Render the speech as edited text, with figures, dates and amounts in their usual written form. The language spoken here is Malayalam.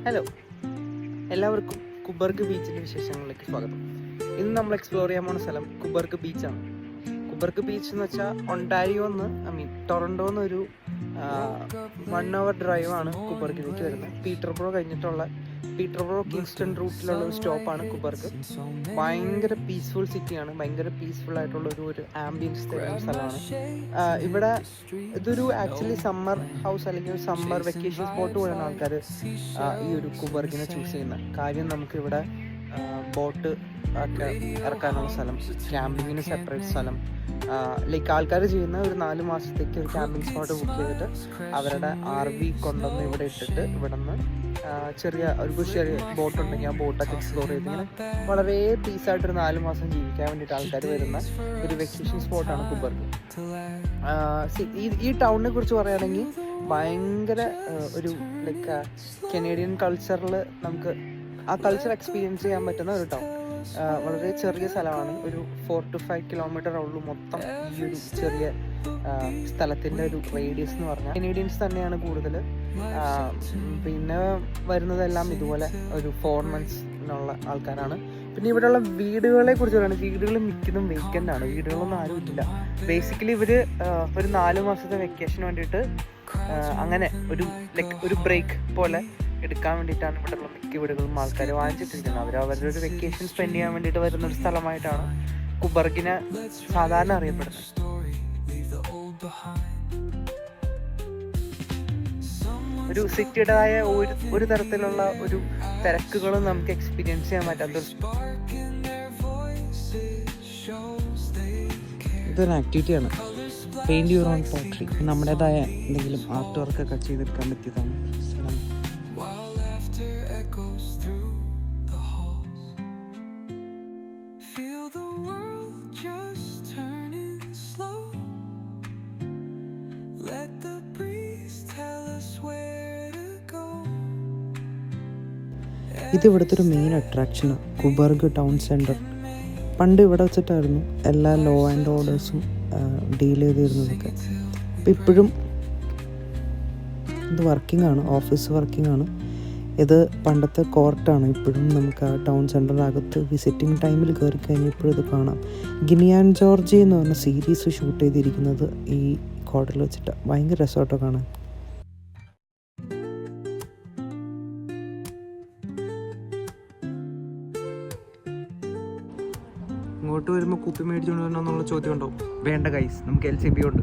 ഹലോ, എല്ലാവർക്കും കുബർഗ് ബീച്ചിൻ്റെ വിശേഷങ്ങളിലേക്ക് സ്വാഗതം. ഇന്ന് നമ്മൾ എക്സ്പ്ലോർ ചെയ്യാൻ പോകുന്ന സ്ഥലം കുബർഗ് ബീച്ചാണ്. കുബർഗ് ബീച്ച് എന്ന് വെച്ചാൽ ഒണ്ടാരിയോന്ന് ടൊറൻഡോന്ന് ഒരു 1 hour ഡ്രൈവാണ് കുബർഗിലേക്ക് വരുന്നത്. പീറ്റർബ്രോ കിങ്സ്റ്റൺ റൂട്ടിലുള്ള ഒരു സ്റ്റോപ്പാണ് കുബർഗ്. ഭയങ്കര പീസ്ഫുൾ സിറ്റിയാണ്, ഭയങ്കര പീസ്ഫുൾ ആയിട്ടുള്ള ഒരു ആംബിയൻസ് തരുന്ന സ്ഥലമാണ്. ഇവിടെ ഇതൊരു ആക്ച്വലി സമ്മർ ഹൗസ് അല്ലെങ്കിൽ ഒരു സമ്മർ വെക്കേഷൻ സ്പോട്ട് പോലെയാണ് ആൾക്കാർ ഈ ഒരു കുബർഗിനെ ചൂസ് ചെയ്യുന്നത്. കാര്യം നമുക്കിവിടെ ബോട്ട് ഒക്കെ ഇറക്കാനുള്ള സ്ഥലം, ക്യാമ്പിങ്ങിന് സെപ്പറേറ്റ് സ്ഥലം, ലൈക്ക് ആൾക്കാർ ചെയ്യുന്ന ഒരു 4 മാസത്തേക്ക് ഒരു ക്യാമ്പിംഗ് സ്പോട്ട് ബുക്ക് ചെയ്തിട്ട് അവരുടെ RV കൊണ്ടുവന്ന് ഇവിടെ ഇട്ടിട്ട് ഇവിടെ നിന്ന് ചെറിയ ബോട്ട് ഉണ്ടെങ്കിൽ ആ ബോട്ടൊക്കെ എക്സ്പ്ലോർ ചെയ്ത് ഇങ്ങനെ വളരെ പീസായിട്ടൊരു 4 മാസം ജീവിക്കാൻ വേണ്ടിയിട്ട് ആൾക്കാർ വരുന്ന ഒരു വെക്കേഷൻ സ്പോട്ടാണ് കുബർഗ്. ഈ ടൗണിനെ കുറിച്ച് പറയുകയാണെങ്കിൽ ഭയങ്കര ഒരു ലൈക്ക് കനേഡിയൻ കൾച്ചറിൽ നമുക്ക് ആ കൾച്ചർ എക്സ്പീരിയൻസ് ചെയ്യാൻ പറ്റുന്ന ഒരു ടൗൺ. വളരെ ചെറിയ സ്ഥലമാണ്, ഒരു 4 to 5 kilometer ഉള്ളൂ മൊത്തം ഈ ഒരു ചെറിയ സ്ഥലത്തിൻ്റെ ഒരു റേഡിയസ് എന്ന് പറഞ്ഞാൽ. കനേഡിയൻസ് തന്നെയാണ് കൂടുതൽ. പിന്നെ വരുന്നതെല്ലാം ഇതുപോലെ ഒരു 4 months ആൾക്കാരാണ്. പിന്നെ ഇവിടെയുള്ള വീടുകളെ കുറിച്ച് പറയുകയാണെങ്കിൽ വീടുകൾ മിക്കതും വേക്കൻ്റ് ആണ്, വീടുകളൊന്നും ആരും ഇല്ല. ബേസിക്കലി ഇവർ ഒരു 4 മാസത്തെ വെക്കേഷന് വേണ്ടിയിട്ട് അങ്ങനെ ഒരു ബ്രേക്ക് പോലെ എടുക്കാൻ വേണ്ടിയിട്ടാണ് ഇവിടെയുള്ള മിക്ക വീടുകളും ആൾക്കാർ വാങ്ങിച്ചിട്ടിരിക്കുന്നത്. അവരുടെ ഒരു വെക്കേഷൻ സ്പെൻഡ് ചെയ്യാൻ വേണ്ടിയിട്ട് വരുന്നൊരു സ്ഥലമായിട്ടാണ് കുബർഗിനെ സാധാരണ അറിയപ്പെടുന്നത്. ഒരു സിറ്റിയുടേതായ ഒരു തരത്തിലുള്ള ഒരു തിരക്കുകളും നമുക്ക് എക്സ്പീരിയൻസ് ചെയ്യാൻ പറ്റാത്തൊരു ഇതൊരു ആക്ടിവിറ്റിയാണ്. Paint your own pottery. നമ്മുടേതായ എന്തെങ്കിലും ആർട്ട് വർക്കൊക്കെ ചെയ്തെടുക്കാൻ പറ്റിയതാണ്. ഇത് ഇവിടുത്തെ ഒരു മെയിൻ അട്രാക്ഷനാണ്, കുബർഗ് ടൗൺ സെൻറ്റർ. പണ്ട് ഇവിടെ വെച്ചിട്ടായിരുന്നു എല്ലാ ലോ ആൻഡ് ഓർഡേഴ്സും ഡീൽ ചെയ്തിരുന്നതൊക്കെ. അപ്പം ഇപ്പോഴും ഇത് വർക്കിംഗ് ആണ്, ഓഫീസ് വർക്കിംഗ് ആണ്. ഇത് പണ്ടത്തെ കോർട്ടാണ്. ഇപ്പോഴും നമുക്ക് ആ ടൗൺ സെൻറ്ററിനകത്ത് വിസിറ്റിംഗ് ടൈമിൽ കയറി കഴിഞ്ഞാൽ ഇപ്പോഴും ഇത് കാണാം. ഗിനിയാൻ ജോർജി എന്ന് പറഞ്ഞ സീരീസ് ഷൂട്ട് ചെയ്തിരിക്കുന്നത് ഈ കോർട്ടിൽ വെച്ചിട്ടാണ്. ഭയങ്കര രസമായിട്ടോ കാണാൻ. ഇങ്ങോട്ട് വരുമ്പോൾ കുപ്പി മേടിച്ചുകൊണ്ട് വരണമെന്നുള്ള ചോദ്യം ഉണ്ടോ? വേണ്ട ഗൈസ്, നമുക്ക് LCB ഉണ്ട്.